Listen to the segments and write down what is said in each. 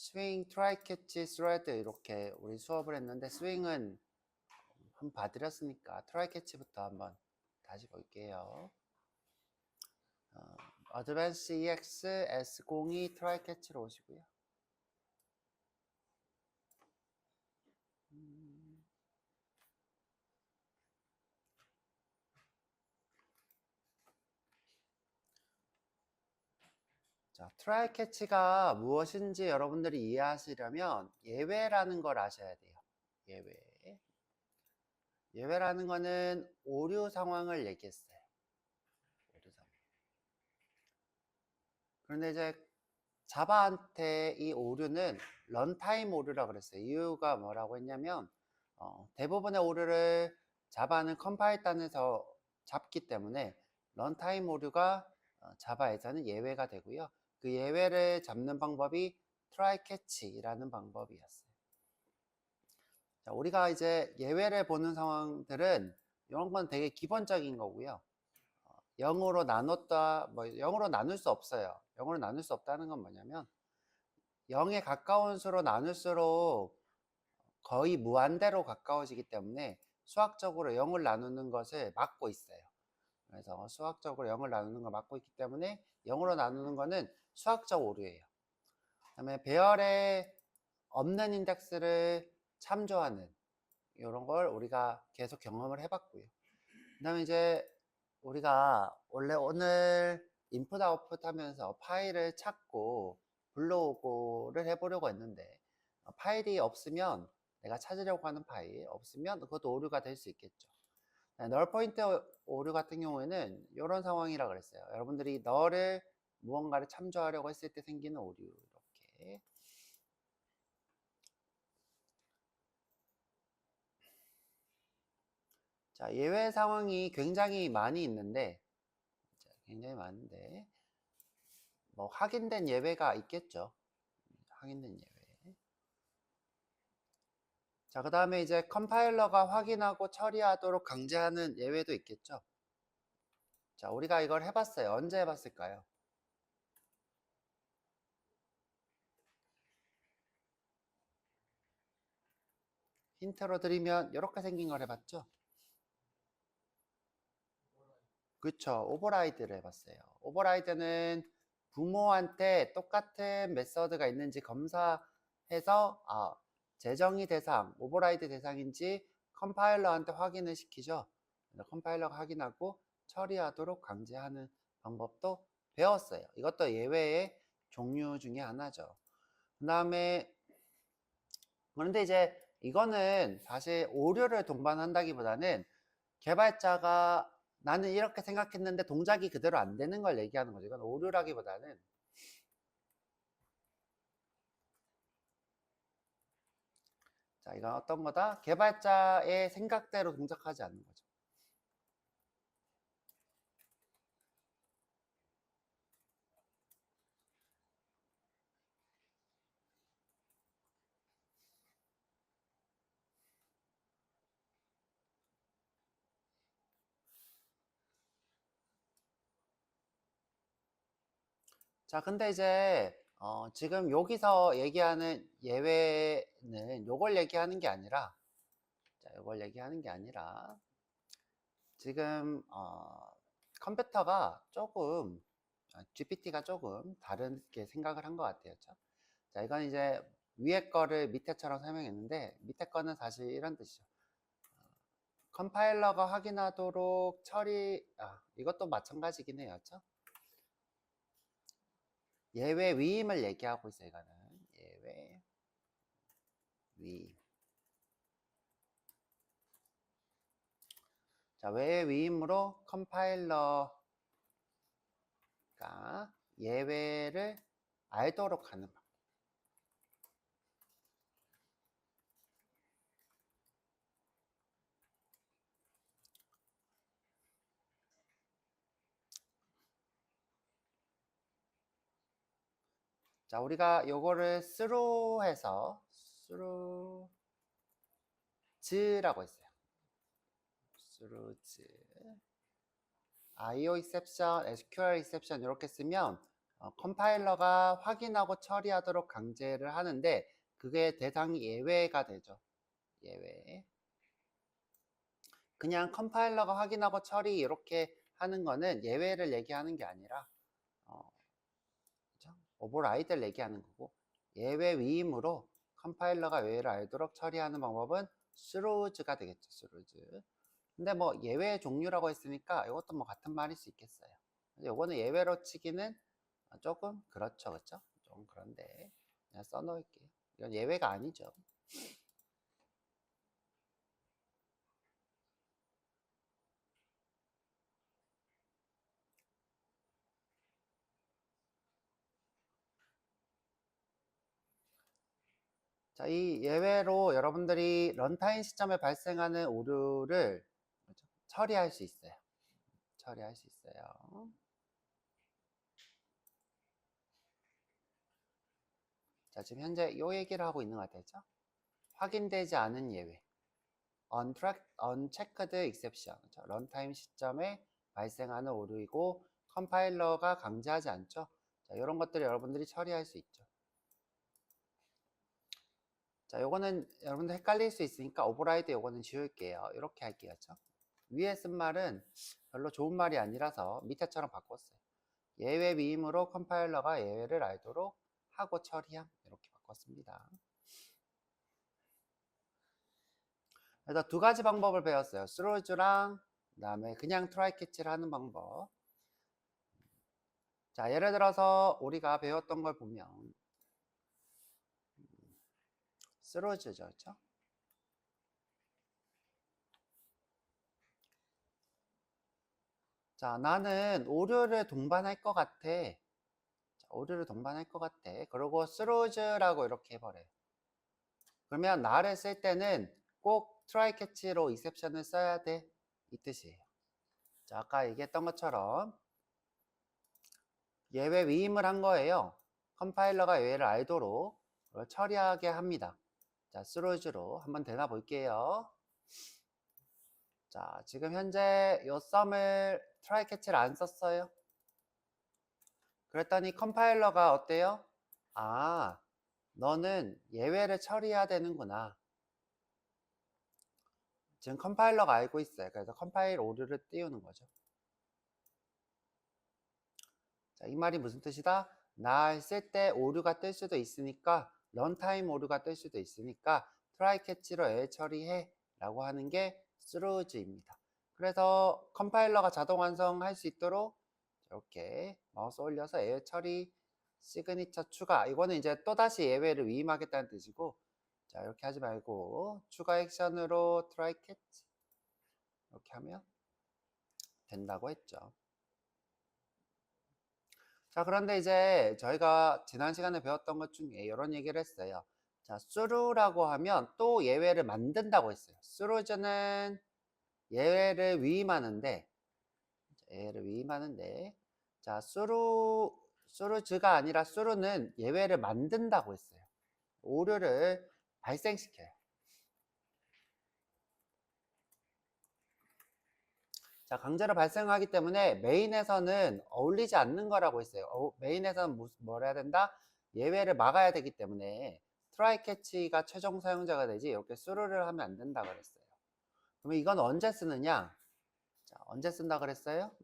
스윙, 트라이 캐치, 스레드 이렇게 우리 수업을 했는데 스윙은 한번 봐드렸으니까 트라이 캐치부터 한번 다시 볼게요. 어드밴스 EX S02 트라이 캐치로 오시고요. 자, 트라이 캐치가 무엇인지 여러분들이 이해하시려면 예외라는 걸 아셔야 돼요. 예외. 예외라는 거는 오류 상황을 얘기했어요. 오류 상황. 그런데 이제 자바한테 이 오류는 런타임 오류라고 그랬어요. 이유가 뭐라고 했냐면 대부분의 오류를 자바는 컴파일 단에서 잡기 때문에 런타임 오류가 자바에서는 예외가 되고요. 그 예외를 잡는 방법이 트라이 캐치라는 방법이었어요. 자, 우리가 이제 예외를 보는 상황들은 이런 건 되게 기본적인 거고요. 0으로 나눴다, 뭐 0으로 나눌 수 없어요. 0으로 나눌 수 없다는 건 뭐냐면 0에 가까운 수로 나눌수록 거의 무한대로 가까워지기 때문에 수학적으로 0을 나누는 것을 막고 있어요. 그래서 수학적으로 0을 나누는 걸 막고 있기 때문에 0으로 나누는 거는 수학적 오류예요. 그다음에 배열에 없는 인덱스를 참조하는 이런 걸 우리가 계속 경험을 해봤고요. 그다음에 이제 우리가 원래 오늘 인풋 아웃풋 하면서 파일을 찾고 불러오고를 해보려고 했는데 파일이 없으면 내가 찾으려고 하는 파일 없으면 그것도 오류가 될 수 있겠죠. 널 포인트 오류 같은 경우에는 이런 상황이라 그랬어요. 여러분들이 널을 무언가를 참조하려고 했을 때 생기는 오류 이렇게. 자, 예외 상황이 굉장히 많이 있는데 굉장히 많은데 뭐 확인된 예외가 있겠죠. 확인된 예외. 자, 그 다음에 이제 컴파일러가 확인하고 처리하도록 강제하는 예외도 있겠죠. 자, 우리가 이걸 해봤어요. 언제 해봤을까요? 힌트로 드리면 이렇게 생긴 걸 해봤죠. 그쵸. 오버라이드를 해봤어요. 오버라이드는 부모한테 똑같은 메서드가 있는지 검사해서 재정의 대상, 오버라이드 대상인지 컴파일러한테 확인을 시키죠. 컴파일러가 확인하고 처리하도록 강제하는 방법도 배웠어요. 이것도 예외의 종류 중에 하나죠. 그 다음에 그런데 이제 이거는 사실 오류를 동반한다기보다는 개발자가 나는 이렇게 생각했는데 동작이 그대로 안 되는 걸 얘기하는 거죠. 이건 오류라기보다는 자, 이건 어떤 거다? 개발자의 생각대로 동작하지 않는 거죠. 자, 근데 이제 지금 여기서 얘기하는 예외는 요걸 얘기하는 게 아니라 자, 요걸 얘기하는 게 아니라 지금 컴퓨터가 조금 GPT가 조금 다르게 생각을 한 것 같아요. 그렇죠? 자, 이건 이제 위에 거를 밑에처럼 설명했는데 밑에 거는 사실 이런 뜻이죠. 컴파일러가 확인하도록 이것도 마찬가지긴 해요. 그렇죠? 예외 위임을 얘기하고 있어요. 이거는 예외 위임. 자, 외의 위임으로 컴파일러가 예외를 알도록 하는 방법. 자, 우리가 요거를 스루해서 스루즈라고 했어요. 스루즈. IO exception, SQL exception 이렇게 쓰면 컴파일러가 확인하고 처리하도록 강제를 하는데 그게 대상이 예외가 되죠. 예외. 그냥 컴파일러가 확인하고 처리 이렇게 하는 거는 예외를 얘기하는 게 아니라 그렇죠? 오버라이드를 얘기하는 거고, 예외 위임으로 컴파일러가 예외를 알도록 처리하는 방법은 스루즈가 되겠죠. 스루즈. 근데 뭐 예외의 종류라고 했으니까 이것도 뭐 같은 말일 수 있겠어요. 요거는 예외로 치기는 조금 그렇죠. 그렇죠? 좀 그런데 그냥 써놓을게요. 이건 예외가 아니죠. 자, 이 예외로 여러분들이 런타임 시점에 발생하는 오류를 처리할 수 있어요. 처리할 수 있어요. 자, 지금 현재 이 얘기를 하고 있는 것 같죠? 확인되지 않은 예외. unchecked exception. 그렇죠? 런타임 시점에 발생하는 오류이고 컴파일러가 강제하지 않죠. 자, 이런 것들을 여러분들이 처리할 수 있죠. 자, 요거는 여러분들 헷갈릴 수 있으니까 오버라이드 요거는 지울게요. 이렇게 할게요. 그렇죠? 위에 쓴 말은 별로 좋은 말이 아니라서 밑에처럼 바꿨어요. 예외 위임으로 컴파일러가 예외를 알도록 하고 처리함. 이렇게 바꿨습니다. 그래서 두 가지 방법을 배웠어요. 스루즈랑 그다음에 그냥 트라이 캐치를 하는 방법. 자, 예를 들어서 우리가 배웠던 걸 보면 스루즈죠. 그렇죠? 자, 나는 오류를 동반할 것 같아. 자, 오류를 동반할 것 같아. 그리고 스루즈라고 이렇게 해버려요. 그러면 나를 쓸 때는 꼭 트라이 캐치로 이셉션을 써야 돼. 이 뜻이에요. 자, 아까 얘기했던 것처럼 예외 위임을 한 거예요. 컴파일러가 예외를 알도록 처리하게 합니다. 자, 스루즈로 한번 되나 볼게요. 자, 지금 현재 요 썸을 트라이 캐치를 안 썼어요. 그랬더니 컴파일러가 어때요? 아, 너는 예외를 처리해야 되는구나. 지금 컴파일러가 알고 있어요. 그래서 컴파일 오류를 띄우는 거죠. 자, 이 말이 무슨 뜻이다? 나 쓸 때 오류가 뜰 수도 있으니까 런타임 오류가 뜰 수도 있으니까 트라이 캐치로 에러 처리해 라고 하는 게 스루즈입니다. 그래서 컴파일러가 자동 완성할 수 있도록 이렇게 마우스 올려서 에러 처리 시그니처 추가, 이거는 이제 또다시 예외를 위임하겠다는 뜻이고, 자, 이렇게 하지 말고 추가 액션으로 트라이 캐치 이렇게 하면 된다고 했죠. 자, 그런데 이제 저희가 지난 시간에 배웠던 것 중에 이런 얘기를 했어요. 자, 수루라고 하면 또 예외를 만든다고 했어요. 수루즈는 예외를 위임하는데, 자, 수루즈가 아니라 수루는 예외를 만든다고 했어요. 오류를 발생시켜요. 자, 강제로 발생하기 때문에 메인에서는 어울리지 않는 거라고 했어요. 메인에서는 뭘 해야 된다? 예외를 막아야 되기 때문에 트라이 캐치가 최종 사용자가 되지 이렇게 수루를 하면 안 된다 그랬어요. 그러면 이건 언제 쓰느냐? 자, 언제 쓴다 그랬어요?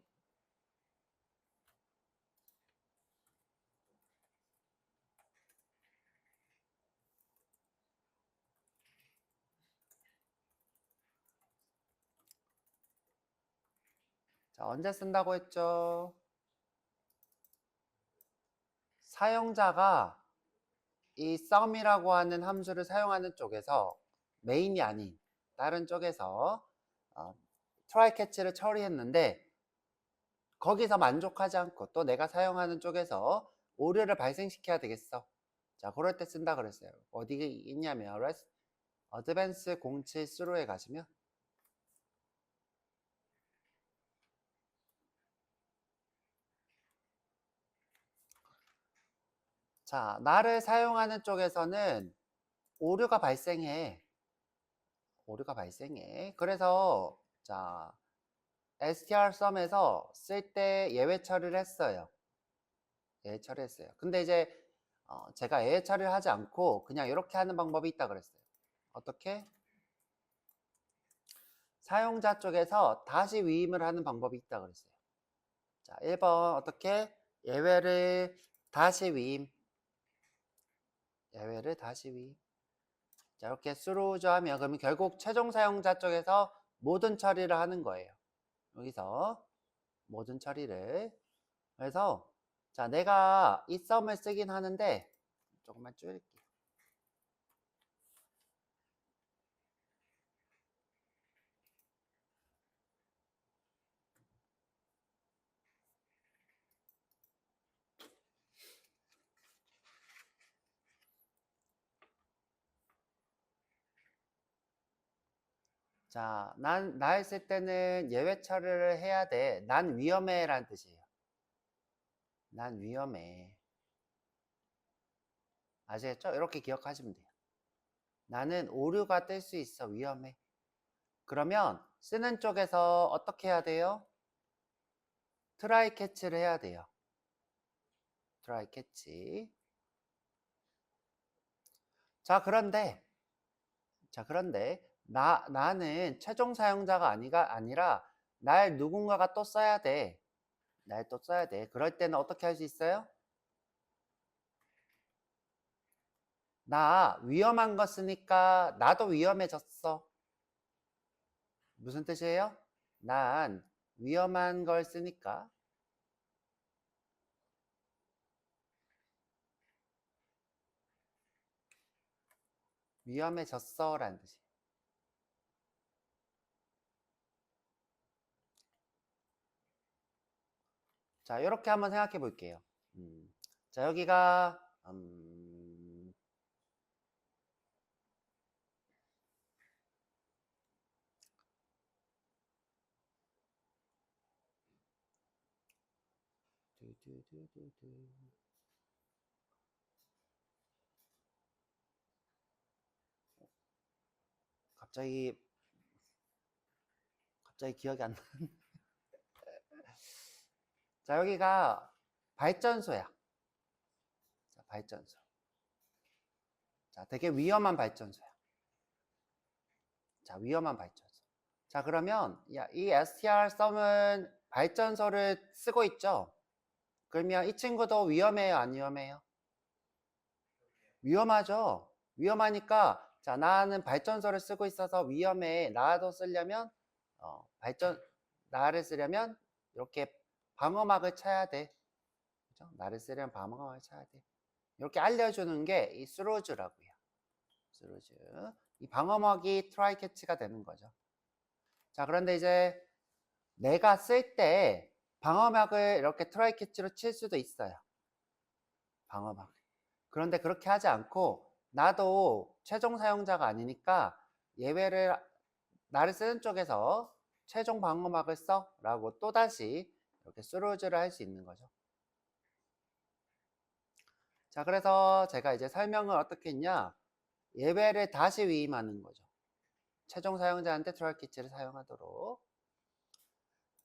자, 언제 쓴다고 했죠? 사용자가 이 sum이라고 하는 함수를 사용하는 쪽에서, 메인이 아닌 다른 쪽에서 트라이 캐치를 처리했는데 거기서 만족하지 않고 또 내가 사용하는 쪽에서 오류를 발생시켜야 되겠어. 자, 그럴 때 쓴다 그랬어요. 어디 있냐면 어드밴스 07 스루에 가시면, 자, 나를 사용하는 쪽에서는 오류가 발생해. 오류가 발생해. 그래서 자, str sum에서 쓸 때 예외 처리를 했어요. 예외 처리했어요. 근데 이제 제가 예외 처리를 하지 않고 그냥 이렇게 하는 방법이 있다 그랬어요. 어떻게? 사용자 쪽에서 다시 위임을 하는 방법이 있다 그랬어요. 자, 1번 어떻게? 예외를 다시 위임. 예외를 다시 위임. 자, 이렇게 스루즈 하면 그러면 결국 최종 사용자 쪽에서 모든 처리를 하는 거예요. 여기서 모든 처리를. 그래서 자, 내가 이 썸을 쓰긴 하는데 조금만 줄일게요. 자, 나 했을 때는 예외 처리를 해야 돼. 난 위험해 라는 뜻이에요. 난 위험해. 아시겠죠? 이렇게 기억하시면 돼요. 나는 오류가 뜰 수 있어. 위험해. 그러면 쓰는 쪽에서 어떻게 해야 돼요? 트라이 캐치를 해야 돼요. 트라이 캐치. 자, 그런데 나는 최종 사용자가 아니라 날 누군가가 또 써야 돼. 날 또 써야 돼. 그럴 때는 어떻게 할 수 있어요? 나 위험한 거 쓰니까 나도 위험해졌어. 무슨 뜻이에요? 난 위험한 걸 쓰니까 위험해졌어 라는 뜻이에요. 자, 이렇게 한번 생각해 볼게요. 자, 여기가 갑자기 기억이 안 나. 자, 여기가 발전소야. 자, 발전소. 자, 되게 위험한 발전소야. 자, 위험한 발전소. 자, 그러면 이 str 썸은 발전소를 쓰고 있죠? 그러면 이 친구도 위험해요, 안 위험해요? 위험하죠. 위험하니까 자, 나는 발전소를 쓰고 있어서 위험해. 나도 쓰려면 나를 쓰려면 이렇게 방어막을 쳐야 돼. 그죠? 나를 쓰려면 방어막을 쳐야 돼. 이렇게 알려주는 게 이 스루즈라고요. 스루즈. 이 방어막이 트라이 캐치가 되는 거죠. 자, 그런데 이제 내가 쓸 때 방어막을 이렇게 트라이 캐치로 칠 수도 있어요. 방어막. 그런데 그렇게 하지 않고 나도 최종 사용자가 아니니까 예외를 나를 쓰는 쪽에서 최종 방어막을 써 라고 또다시 이렇게 스루즈를 할 수 있는 거죠. 자, 그래서 제가 이제 설명을 어떻게 했냐, 예외를 다시 위임하는 거죠. 최종 사용자한테 트라이 캐치를 사용하도록.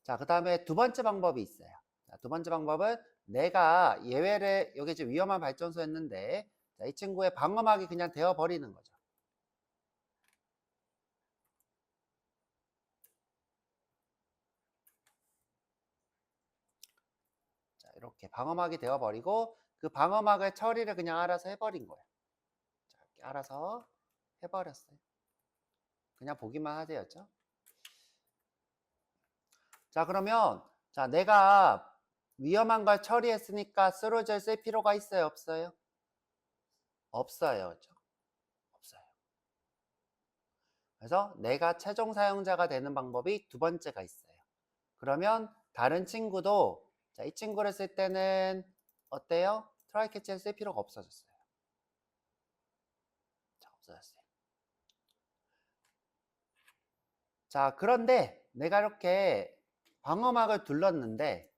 자, 그 다음에 두 번째 방법이 있어요. 자, 두 번째 방법은 내가 예외를, 여기 이제 위험한 발전소였는데 자, 이 친구의 방어막이 그냥 되어버리는 거죠. 자, 이렇게 방어막이 되어버리고 그 방어막을 처리를 그냥 알아서 해버린 거예요. 자, 이렇게 알아서 해버렸어요. 그냥 보기만 하세요죠. 자, 그러면 자, 내가 위험한 걸 처리했으니까 스루즈를 쓸 필요가 있어요, 없어요? 없어요. 그렇죠? 없어요. 그래서 내가 최종 사용자가 되는 방법이 두 번째가 있어요. 그러면 다른 친구도 자, 이 친구를 쓸 때는 어때요? 트라이 캐치를 쓸 필요가 없어졌어요. 자, 없어졌어요. 자, 그런데 내가 이렇게 방어막을 둘렀는데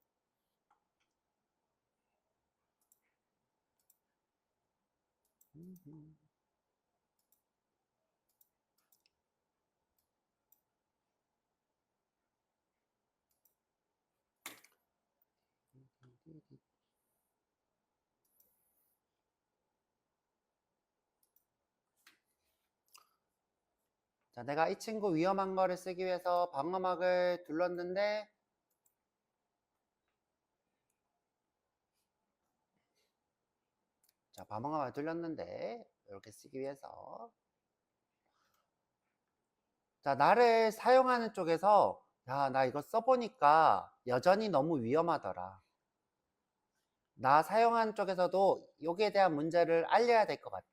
자, 내가 이 친구 위험한 거를 쓰기 위해서 방어막을 둘렀는데 자, 방어막을 둘렀는데 이렇게 쓰기 위해서 자, 나를 사용하는 쪽에서 야, 나 이거 써보니까 여전히 너무 위험하더라. 나 사용하는 쪽에서도 여기에 대한 문제를 알려야 될 것 같아.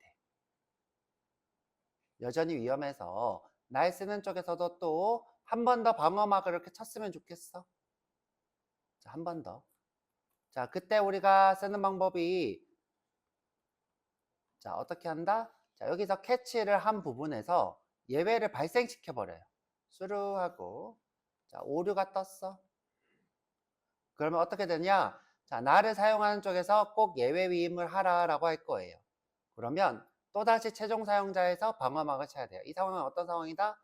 여전히 위험해서 날 쓰는 쪽에서도 또 한 번 더 방어막을 이렇게 쳤으면 좋겠어. 자, 한 번 더. 자, 그때 우리가 쓰는 방법이 자, 어떻게 한다? 자, 여기서 캐치를 한 부분에서 예외를 발생시켜 버려요. 수루하고 자, 오류가 떴어. 그러면 어떻게 되냐? 자, 나를 사용하는 쪽에서 꼭 예외 위임을 하라라고 할 거예요. 그러면 또다시 최종 사용자에서 방어막을 쳐야 돼요. 이 상황은 어떤 상황이다?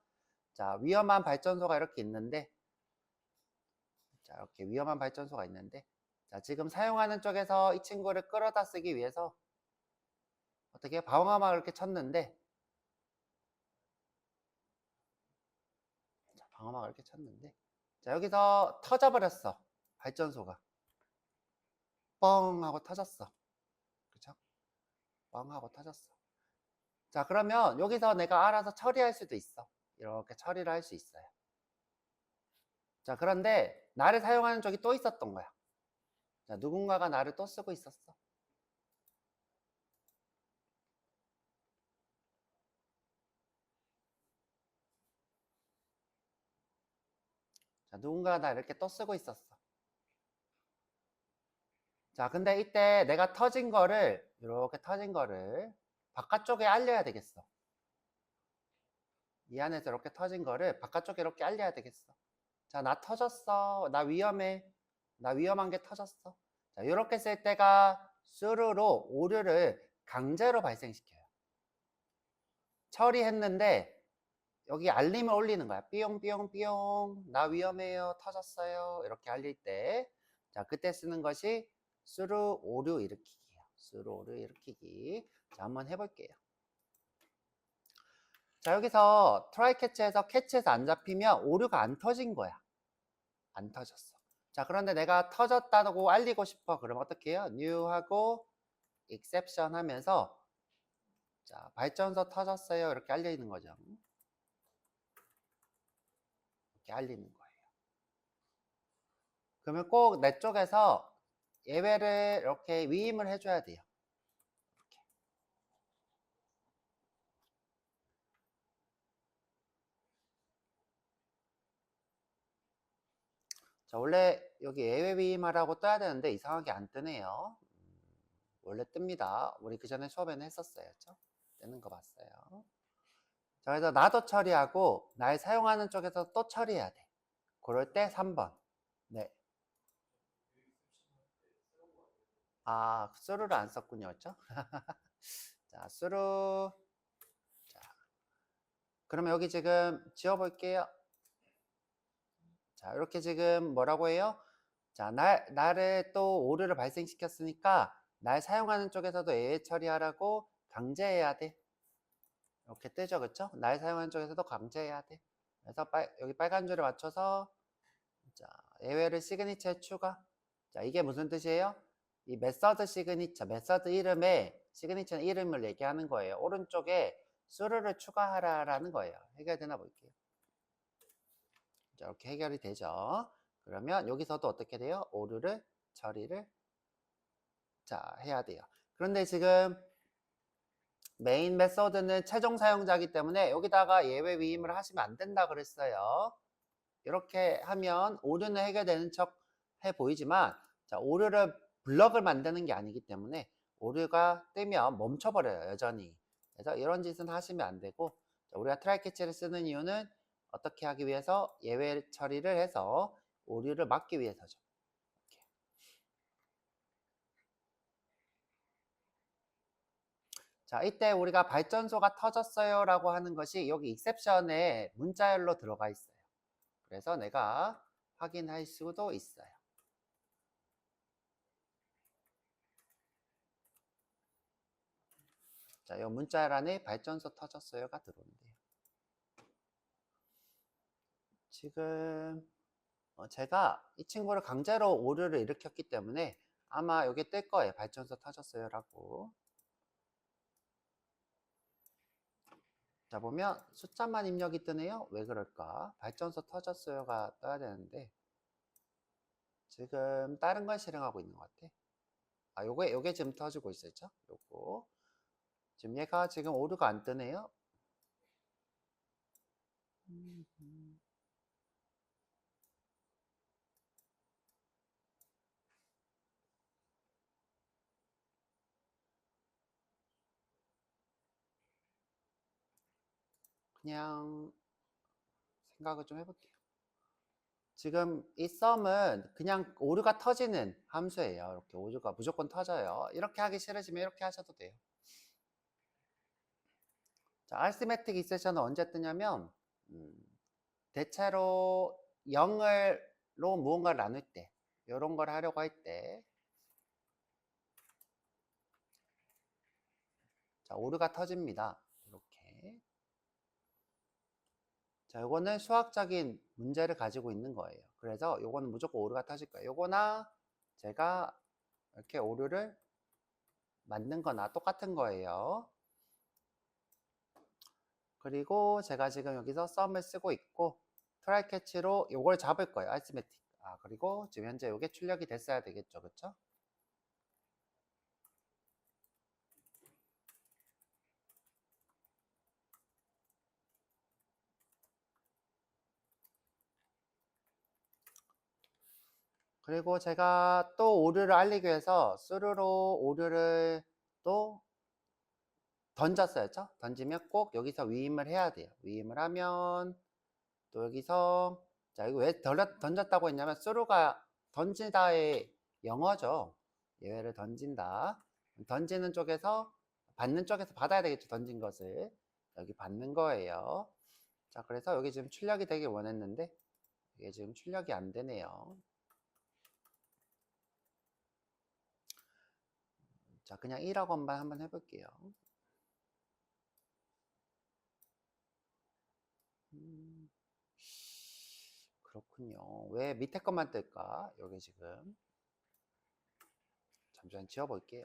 자, 위험한 발전소가 이렇게 있는데 자, 이렇게 위험한 발전소가 있는데 자, 지금 사용하는 쪽에서 이 친구를 끌어다 쓰기 위해서 어떻게 방어막을 이렇게 쳤는데 자, 방어막을 이렇게 쳤는데 자, 여기서 터져버렸어. 발전소가 뻥 하고 터졌어. 그쵸? 뻥 하고 터졌어. 자, 그러면 여기서 내가 알아서 처리할 수도 있어. 이렇게 처리를 할 수 있어요. 자, 그런데 나를 사용하는 쪽이 또 있었던 거야. 자, 누군가가 나를 또 쓰고 있었어. 자, 누군가가 나 이렇게 또 쓰고 있었어. 자, 근데 이때 내가 터진 거를 이렇게 터진 거를 바깥쪽에 알려야 되겠어. 이 안에서 이렇게 터진 거를 바깥쪽에 이렇게 알려야 되겠어. 자, 나 터졌어. 나 위험해. 나 위험한 게 터졌어. 자, 이렇게 쓸 때가 수루로 오류를 강제로 발생시켜요. 처리했는데 여기 알림을 올리는 거야. 삐용삐용삐용. 나 위험해요. 터졌어요. 이렇게 알릴 때. 자, 그때 쓰는 것이 수루 오류 일으키기예요. 수루 오류 일으키기. 자, 한번 해볼게요. 자, 여기서 트라이 캐치에서 캐치에서 안 잡히면 오류가 안 터진 거야. 안 터졌어. 자, 그런데 내가 터졌다고 알리고 싶어. 그럼 어떻게 해요? new 하고 exception 하면서 자, 발전소 터졌어요. 이렇게 알리는 거죠. 이렇게 알리는 거예요. 그러면 꼭 내 쪽에서 예외를 이렇게 위임을 해줘야 돼요. 이렇게. 자, 원래 여기 예외 위임하라고 떠야 되는데 이상하게 안 뜨네요. 원래 뜹니다. 우리 그 전에 수업에는 했었어요. 그렇죠? 뜨는 거 봤어요. 자, 그래서 나도 처리하고 날 사용하는 쪽에서 또 처리해야 돼. 그럴 때 3번. 네. 아, 수루를 안 썼군요. 그렇죠? 자, 수루. 자, 그러면 여기 지금 지워볼게요. 자, 이렇게 지금 뭐라고 해요? 자, 나를 또 오류를 발생시켰으니까 날 사용하는 쪽에서도 예외 처리하라고 강제해야 돼. 이렇게 뜨죠, 그쵸? 날 사용하는 쪽에서도 강제해야 돼. 그래서 여기 빨간 줄에 맞춰서 자, 예외를 시그니처에 추가. 자, 이게 무슨 뜻이에요? 이 메서드 시그니처, 메서드 이름에 시그니처 이름을 얘기하는 거예요. 오른쪽에 수루를 추가하라라는 거예요. 해결되나 볼게요. 자, 이렇게 해결이 되죠. 그러면 여기서도 어떻게 돼요? 오류를 처리를 자, 해야 돼요. 그런데 지금 메인 메서드는 최종 사용자이기 때문에 여기다가 예외 위임을 하시면 안 된다 그랬어요. 이렇게 하면 오류는 해결되는 척 해 보이지만 자, 오류를 블럭을 만드는 게 아니기 때문에 오류가 뜨면 멈춰버려요. 여전히. 그래서 이런 짓은 하시면 안 되고 자, 우리가 트라이 캐치를 쓰는 이유는 어떻게 하기 위해서 예외 처리를 해서 오류를 막기 위해서죠. 자, 이때 우리가 발전소가 터졌어요 라고 하는 것이 여기 exception에 문자열로 들어가 있어요. 그래서 내가 확인할 수도 있어요. 자, 이 문자열 안에 발전소 터졌어요가 들어온대요. 지금 제가 이 친구를 강제로 오류를 일으켰기 때문에 아마 여기 뜰 거예요. 발전소 터졌어요 라고. 자, 보면 숫자만 입력이 뜨네요. 왜 그럴까? 발전소 터졌어요가 떠야 되는데 지금 다른 걸 실행하고 있는 것 같아. 아, 요게 지금 터지고 있었죠? 요거. 지금 얘가 지금 오류가 안 뜨네요. 그냥 생각을 좀 해볼게요. 지금 이 썸은 그냥 오류가 터지는 함수예요. 이렇게 오류가 무조건 터져요. 이렇게 하기 싫으시면 이렇게 하셔도 돼요. 자, arithmetic exception은 언제 뜨냐면 대체로 0을로 무언가를 나눌 때 이런 걸 하려고 할 때 자, 오류가 터집니다. 이렇게. 자, 요거는 수학적인 문제를 가지고 있는 거예요. 그래서 요거는 무조건 오류가 터질 거예요. 요거나 제가 이렇게 오류를 만든 거나 똑같은 거예요. 그리고 제가 지금 여기서 썸을 쓰고 있고 트라이 캐치로 요걸 잡을 거예요. arithmetic. 아, 그리고 지금 현재 요게 출력이 됐어야 되겠죠. 그쵸? 그리고 제가 또 오류를 알리기 위해서 수루로 오류를 또 던졌어야죠. 던지면 꼭 여기서 위임을 해야 돼요. 위임을 하면 또 여기서 자, 이거 왜 던졌다고 했냐면 수루가 던지다의 영어죠. 예외를 던진다. 던지는 쪽에서 받는 쪽에서 받아야 되겠죠. 던진 것을 여기 받는 거예요. 자, 그래서 여기 지금 출력이 되길 원했는데 이게 지금 출력이 안 되네요. 자, 그냥 1학원만 한번 해볼게요. 그렇군요. 왜 밑에 것만 뜰까? 여기 지금 잠시만 지워볼게요.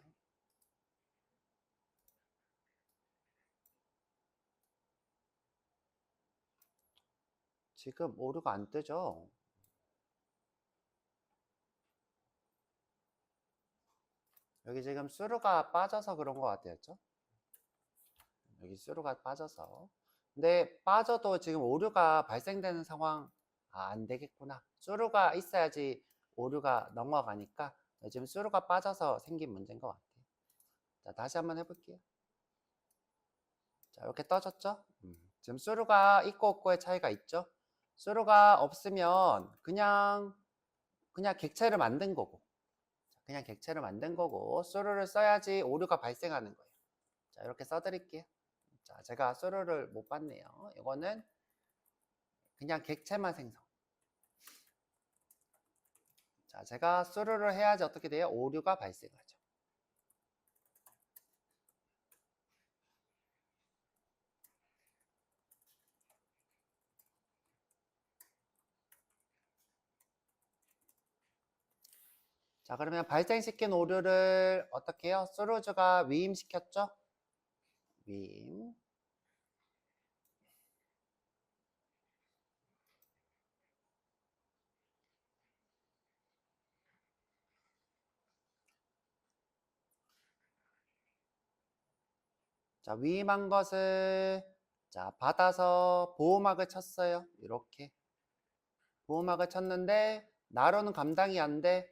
지금 오류가 안 뜨죠? 여기 지금 수루가 빠져서 그런 것 같았죠? 여기 수루가 빠져서. 근데 빠져도 지금 오류가 발생되는 상황, 아, 안 되겠구나. 수루가 있어야지 오류가 넘어가니까 지금 수루가 빠져서 생긴 문제인 것 같아요. 자, 다시 한번 해볼게요. 자, 이렇게 떠졌죠? 지금 수루가 있고 없고의 차이가 있죠? 수루가 없으면 그냥 객체를 만든 거고, 그냥 객체를 만든 거고, 수루를 써야지 오류가 발생하는 거예요. 자, 이렇게 써드릴게요. 자, 제가 수루를 못 봤네요. 이거는 그냥 객체만 생성. 자, 제가 수루를 해야지 어떻게 돼요? 오류가 발생하죠. 자, 그러면 발생시킨 오류를 어떻게 해요? 수루주가 위임시켰죠? 위임. 자, 위임한 것을 자, 받아서 보호막을 쳤어요. 이렇게. 보호막을 쳤는데 나로는 감당이 안 돼.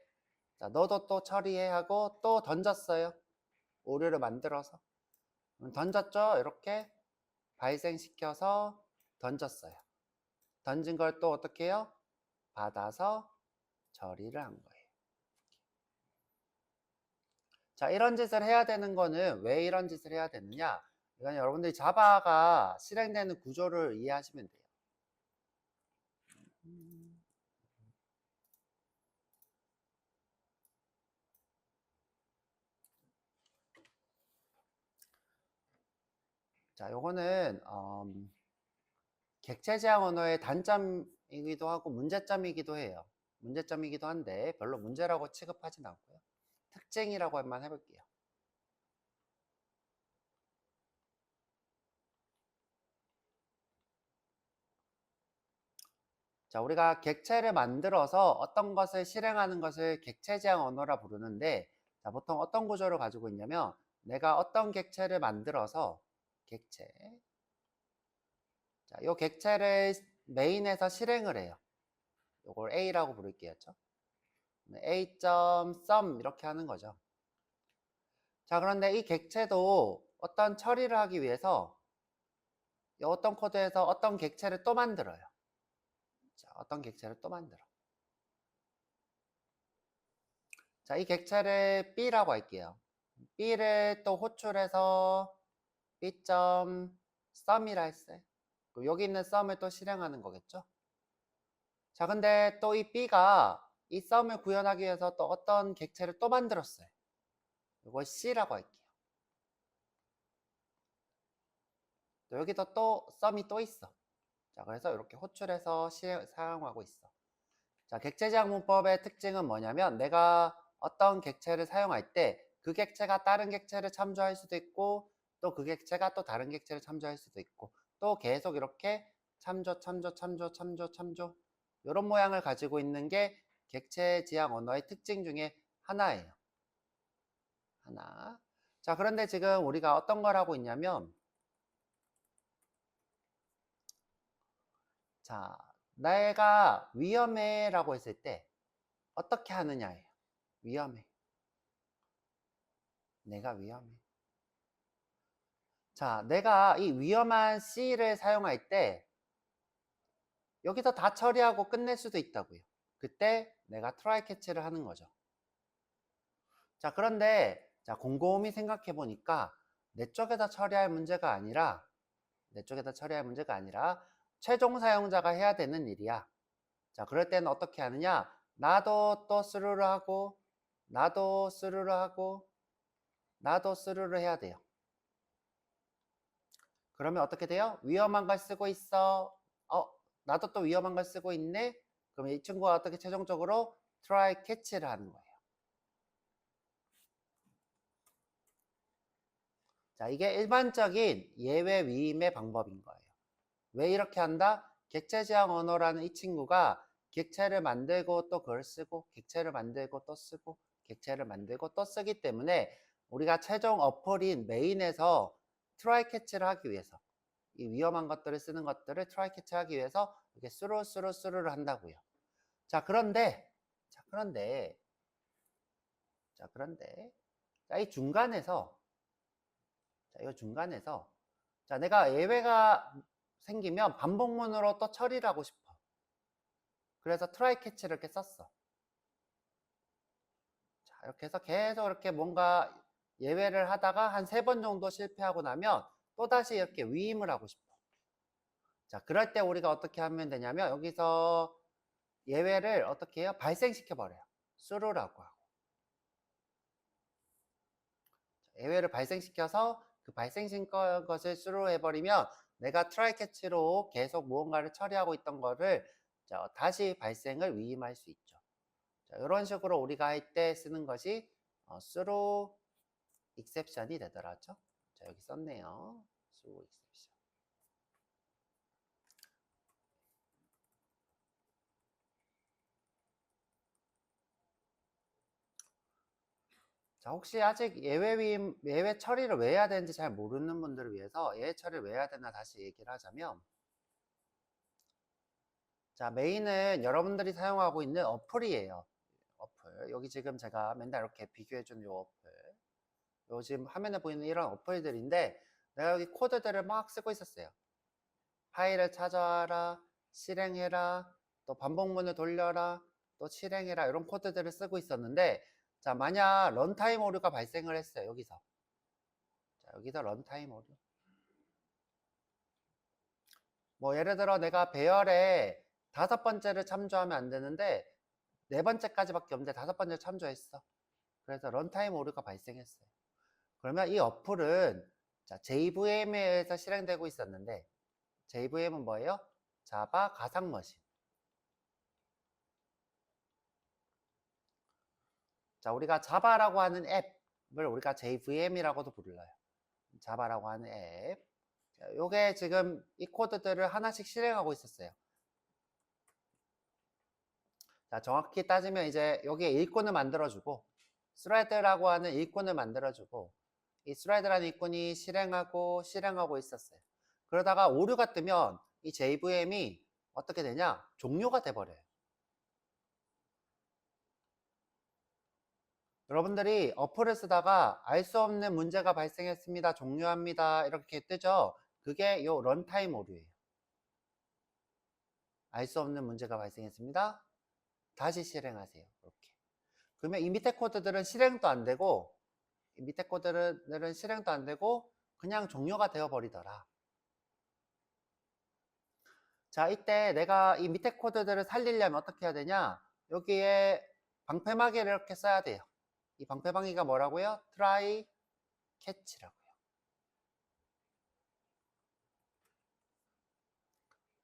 자, 너도 또 처리해 하고 또 던졌어요. 오류를 만들어서. 던졌죠? 이렇게 발생시켜서 던졌어요. 던진 걸 또 어떻게 해요? 받아서 처리를 한 거예요. 자, 이런 짓을 해야 되는 거는 왜 이런 짓을 해야 되느냐? 이건 여러분들이 자바가 실행되는 구조를 이해하시면 돼요. 자, 요거는 객체 제한 언어의 단점 문제점이기도 하고 문제점이기도 해요. 문제점이기도 한데 별로 문제라고 취급하진 않고요. 특징이라고 한번 해볼게요. 자, 우리가 객체를 만들어서 어떤 것을 실행하는 것을 객체 지향 언어라 부르는데, 자, 보통 어떤 구조를 가지고 있냐면, 내가 어떤 객체를 만들어서 객체, 자, 요 객체를 메인에서 실행을 해요. 요걸 A라고 부를게요. A.sum 이렇게 하는 거죠. 자, 그런데 이 객체도 어떤 처리를 하기 위해서 어떤 코드에서 어떤 객체를 또 만들어요. 자, 어떤 객체를 또 만들어. 자, 이 객체를 B라고 할게요. B를 또 호출해서 B.sum이라 했어요. 여기 있는 sum을 또 실행하는 거겠죠. 자, 근데 또 이 B가 이 sum을 구현하기 위해서 또 어떤 객체를 또 만들었어요. 이걸 C라고 할게요. 또 여기도 또 sum이 또 있어. 자, 그래서 이렇게 호출해서 사용하고 있어. 자, 객체지향 문법의 특징은 뭐냐면, 내가 어떤 객체를 사용할 때 그 객체가 다른 객체를 참조할 수도 있고, 또 그 객체가 또 다른 객체를 참조할 수도 있고, 또 계속 이렇게 참조 이런 모양을 가지고 있는 게 객체지향 언어의 특징 중에 하나예요. 하나. 자, 그런데 지금 우리가 어떤 걸 하고 있냐면, 자, 내가 위험해 라고 했을 때 어떻게 하느냐예요. 위험해. 내가 위험해. 자, 내가 이 위험한 C를 사용할 때 여기서 다 처리하고 끝낼 수도 있다고요. 그때 내가 try catch를 하는 거죠. 자, 그런데 자, 곰곰이 생각해 보니까 내 쪽에다 처리할 문제가 아니라 최종 사용자가 해야 되는 일이야. 자, 그럴 때는 어떻게 하느냐? 나도 또 스루르 하고 나도 스루르 하고 나도 스루르 해야 돼요. 그러면 어떻게 돼요? 위험한 걸 쓰고 있어. 나도 또 위험한 걸 쓰고 있네. 그러면 이 친구가 어떻게 최종적으로 try catch를 하는 거예요. 자, 이게 일반적인 예외 위임의 방법인 거예요. 왜 이렇게 한다? 객체 지향 언어라는 이 친구가 객체를 만들고 또 그걸 쓰고 객체를 만들고 또 쓰고 객체를 만들고 또 쓰기 때문에 우리가 최종 어플인 메인에서 try catch를 하기 위해서 이 위험한 것들을 쓰는 것들을 try catch 하기 위해서 이렇게 스루를 한다고요. 자, 그런데 이 중간에서 자, 내가 예외가 생기면 반복문으로 또 처리를 하고 싶어. 그래서 try catch를 이렇게 썼어. 자, 이렇게 해서 계속 이렇게 뭔가 예외를 하다가 한 3번 정도 실패하고 나면 또다시 이렇게 위임을 하고 싶어. 자, 그럴 때 우리가 어떻게 하면 되냐면 여기서 예외를 어떻게 해요? 발생시켜 버려요. 수루라고 하고. 예외를 발생시켜서 그 발생시킨 것을 수루 해버리면 내가 try catch로 계속 무언가를 처리하고 있던 거를 다시 발생을 위임할 수 있죠. 자, 이런 식으로 우리가 할 때 쓰는 것이 through exception이 되더라죠. 자, 여기 썼네요. through exception. 자, 혹시 아직 예외 처리를 왜 해야 되는지 잘 모르는 분들을 위해서 예외 처리를 왜 해야 되나 다시 얘기를 하자면, 자, 메인은 여러분들이 사용하고 있는 어플이에요. 어플. 여기 지금 제가 맨날 이렇게 비교해준 요 어플. 요 지금 화면에 보이는 이런 어플들인데, 내가 여기 코드들을 막 쓰고 있었어요. 파일을 찾아라, 실행해라, 또 반복문을 돌려라, 또 실행해라, 이런 코드들을 쓰고 있었는데, 자, 만약 런타임 오류가 발생을 했어요. 여기서. 자, 여기서 런타임 오류. 뭐 예를 들어 내가 배열에 5번째를 참조하면 안 되는데 4번째까지밖에 없는데 5번째 참조했어. 그래서 런타임 오류가 발생했어요. 그러면 이 어플은 자, JVM에서 실행되고 있었는데 JVM은 뭐예요? 자바 가상 머신. 자, 우리가 자바라고 하는 앱을 우리가 JVM이라고도 불러요. 자바라고 하는 앱. 자, 요게 지금 이 코드들을 하나씩 실행하고 있었어요. 자, 정확히 따지면 이제 여기에 일꾼을 만들어주고 스레드라고 하는 일꾼을 만들어주고 이 스레드라는 일꾼이 실행하고 있었어요. 그러다가 오류가 뜨면 이 JVM이 어떻게 되냐? 종료가 돼버려요. 여러분들이 어플을 쓰다가 알 수 없는 문제가 발생했습니다. 종료합니다. 이렇게 뜨죠? 그게 요 런타임 오류예요. 알 수 없는 문제가 발생했습니다. 다시 실행하세요. 이렇게. 그러면 이 밑에 코드들은 실행도 안 되고 이 밑에 코드들은 실행도 안 되고 그냥 종료가 되어 버리더라. 자, 이때 내가 이 밑에 코드들을 살리려면 어떻게 해야 되냐? 여기에 방패막이를 이렇게 써야 돼요. 이 방패막이가 뭐라고요? try catch라고요.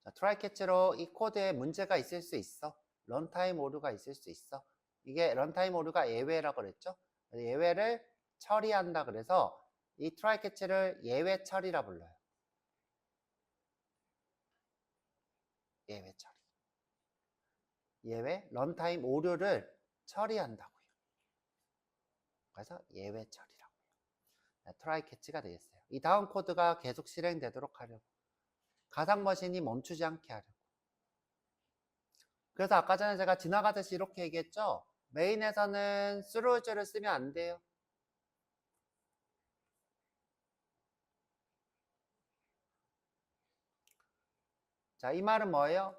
자, try catch로 이 코드에 문제가 있을 수 있어. 런타임 오류가 있을 수 있어. 이게 런타임 오류가 예외라고 그랬죠? 예외를 처리한다 그래서 이 try catch를 예외 처리라 불러요. 예외 처리. 예외 런타임 오류를 처리한다고요. 그래서 예외 처리라고요. try catch가 되겠어요. 이 다음 코드가 계속 실행되도록 하려고. 가상 머신이 멈추지 않게 하려고. 그래서 아까 전에 제가 지나가듯이 이렇게 얘기했죠? 메인에서는 throughs를 쓰면 안 돼요. 자, 이 말은 뭐예요?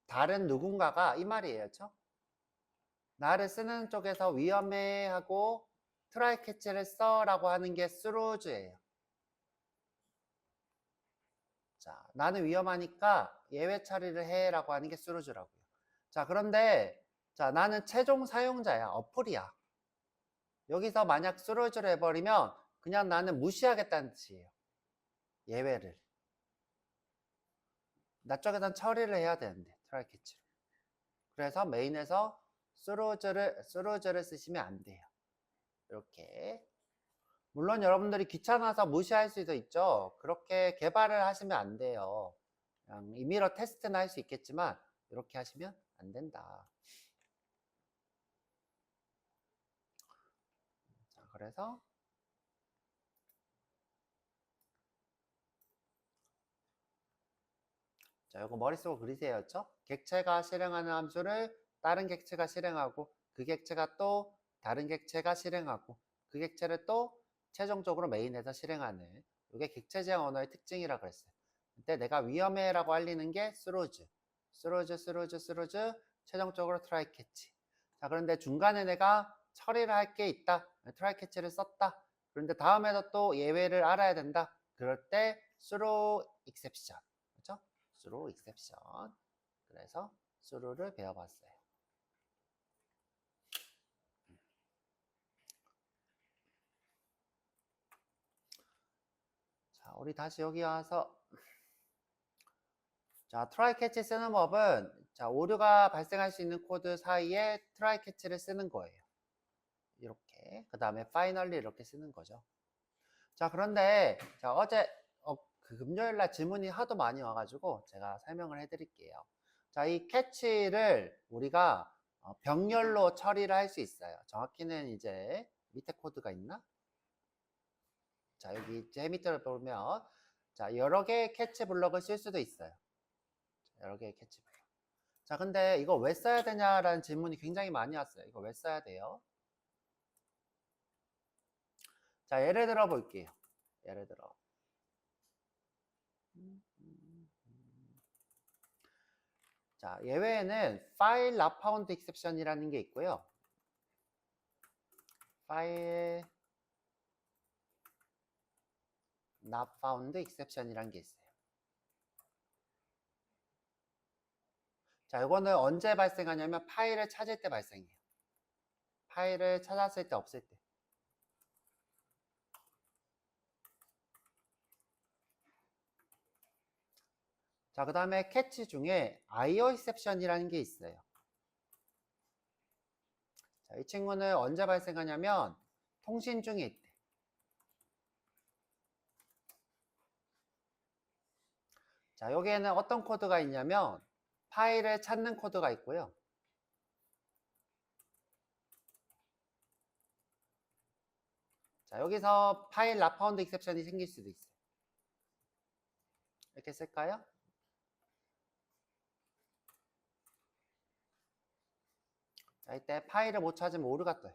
다른 누군가가 이 말이에요. 그렇죠? 나를 쓰는 쪽에서 위험해하고 트라이 캐치를 써라고 하는 게 throughs예요. 자, 나는 위험하니까 예외 처리를 해라고 하는 게 throughs라고요. 자, 그런데 자, 나는 최종 사용자야. 어플이야. 여기서 만약 throughs를 해버리면 그냥 나는 무시하겠다는 뜻이에요. 예외를. 나 쪽에선 처리를 해야 되는데 트라이 캐치를. 그래서 메인에서 throughs를 쓰시면 안 돼요. 이렇게. 물론 여러분들이 귀찮아서 무시할 수도 있죠. 그렇게 개발을 하시면 안 돼요. 그냥 임의로 테스트는 할 수 있겠지만 이렇게 하시면 안 된다. 자, 그래서 자, 이거 머릿속으로 그리세요. 그렇죠? 객체가 실행하는 함수를 다른 객체가 실행하고 그 객체가 또 다른 객체가 실행하고 그 객체를 또 최종적으로 메인에서 실행하는 이게 객체 제한 언어의 특징이라고 그랬어요. 근데 내가 위험해라고 알리는 게 throughs, 최종적으로 try catch. 자, 그런데 중간에 내가 처리를 할 게 있다. try catch를 썼다. 그런데 다음에도 또 예외를 알아야 된다. 그럴 때 through exception. 그렇죠? through exception. 그래서 through를 배워봤어요. 자, 우리 다시 여기 와서 자, try catch 쓰는 법은 자, 오류가 발생할 수 있는 코드 사이에 try catch를 쓰는 거예요. 이렇게. 그 다음에 finally 이렇게 쓰는 거죠. 자, 그런데 자, 어제 그 금요일 날 질문이 하도 많이 와가지고 제가 설명을 해드릴게요. 자, 이 캐치를 우리가 병렬로 처리를 할 수 있어요. 정확히는 이제 밑에 코드가 있나? 자, 여기 제 밑에 보면 자, 여러 개의 캐치 블럭을 쓸 수도 있어요. 여러 개의 캐치 블럭. 자, 근데 이거 왜 써야 되냐라는 질문이 굉장히 많이 왔어요. 이거 왜 써야 돼요? 자, 예를 들어 볼게요. 예를 들어. 자, 예외에는 file not found exception이라는 게 있고요. file not found exception이라는 게 있어요. 자, 이거는 언제 발생하냐면 파일을 찾을 때 발생해요. 파일을 찾았을 때 없을 때. 자, 그 다음에 캐치 중에 IO exception이라는 게 있어요. 자, 자, 이 친구는 언제 발생하냐면 통신 중에 있대. 자, 여기에는 어떤 코드가 있냐면 파일을 찾는 코드가 있고요. 자, 여기서 파일 not found exception이 생길 수도 있어요. 이렇게 쓸까요? 자, 이때 파일을 못 찾으면 오류가 떠요.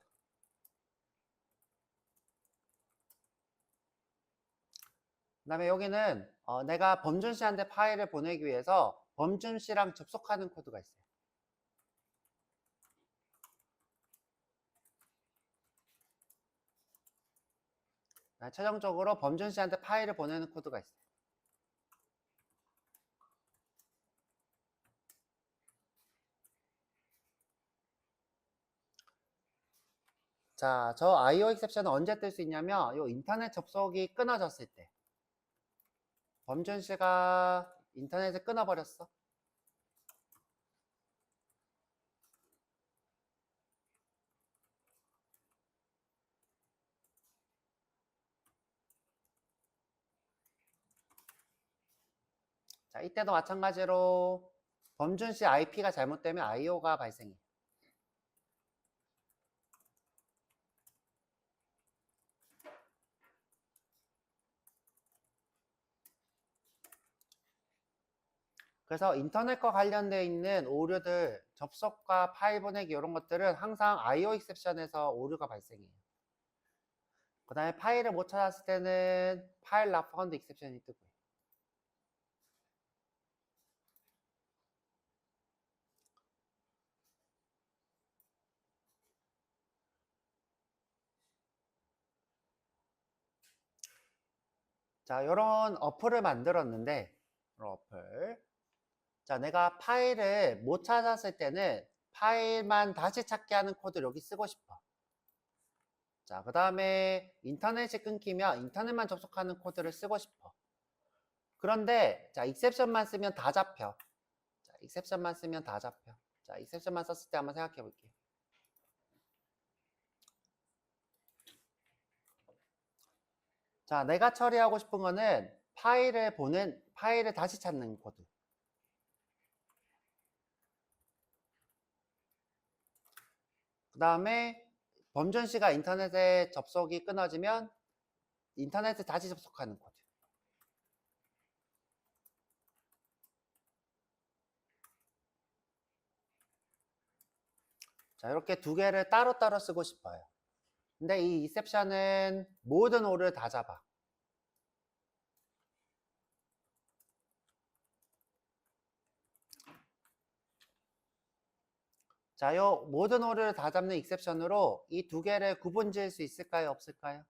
그 다음에 여기는 내가 범준 씨한테 파일을 보내기 위해서 범준 씨랑 접속하는 코드가 있어요. 최종적으로 범준 씨한테 파일을 보내는 코드가 있어요. 자, 저 IO exception은 언제 뜰 수 있냐면 요 인터넷 접속이 끊어졌을 때. 범준 씨가 인터넷을 끊어버렸어. 자, 이때도 마찬가지로 범준 씨 IP가 잘못되면 IO가 발생해. 그래서 인터넷과 관련되어 있는 오류들, 접속과 파일 보내기 이런 것들은 항상 IO exception에서 오류가 발생해요. 그 다음에 파일을 못 찾았을 때는 파일 not found exception이 뜨고요. 자, 이런 어플을 만들었는데, 이런 어플. 자, 내가 파일을 못 찾았을 때는 파일만 다시 찾게 하는 코드를 여기 쓰고 싶어. 자, 그 다음에 인터넷이 끊기면 인터넷만 접속하는 코드를 쓰고 싶어. 그런데, 자, exception만 쓰면 다 잡혀. 자, exception만 쓰면 다 잡혀. 자, exception만 썼을 때 한번 생각해 볼게요. 자, 내가 처리하고 싶은 거는 파일을 다시 찾는 코드. 그 다음에 범준 씨가 인터넷에 접속이 끊어지면 인터넷에 다시 접속하는 코드. 자, 이렇게 두 개를 따로따로 쓰고 싶어요. 근데 이 exception은 모든 오를 다 잡아. 자, 요 모든 오를 다 잡는 exception으로 이 두 개를 구분 지을 수 있을까요? 없을까요?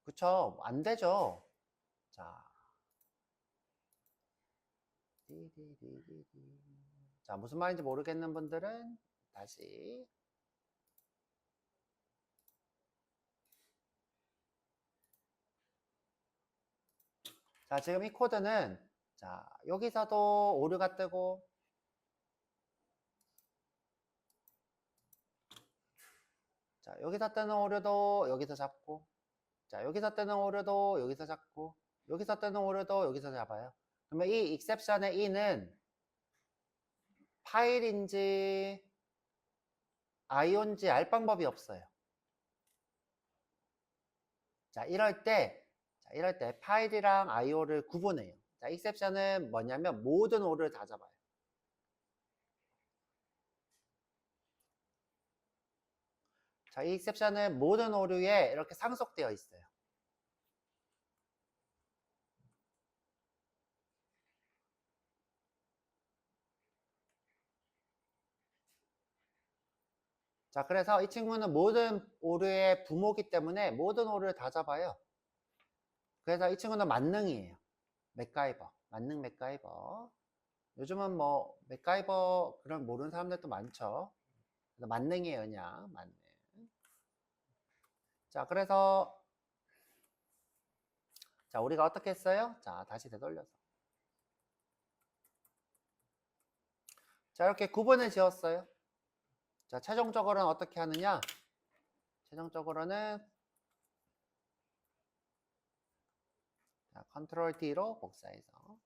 그쵸? 안 되죠. 자, 자, 무슨 말인지 모르겠는 분들은 다시. 자, 지금 이 코드는 자, 여기서도 오류가 뜨고 자, 여기서 뜨는 오류도 여기서 잡고 자, 여기서 뜨는 오류도 여기서 잡고 여기서 뜨는 오류도 여기서 잡아요. 그러면 이 exception의 e는 파일인지 IO인지 알 방법이 없어요. 자, 이럴 때 파일이랑 IO를 구분해요. 자, exception은 뭐냐면 모든 오류를 다 잡아요. 자, 이 exception은 모든 오류에 이렇게 상속되어 있어요. 자, 그래서 이 친구는 모든 오류의 부모기 때문에 모든 오류를 다 잡아요. 그래서 이 친구는 만능이에요. 맥가이버, 만능 맥가이버. 요즘은 뭐 맥가이버 그런 모르는 사람들도 많죠. 그래서 만능이에요, 그냥 만능. 자, 그래서 자, 우리가 어떻게 했어요? 자, 다시 되돌려서. 자, 이렇게 구분을 지었어요. 자, 최종적으로는 어떻게 하느냐? 최종적으로는 자, 컨트롤 D로 복사해서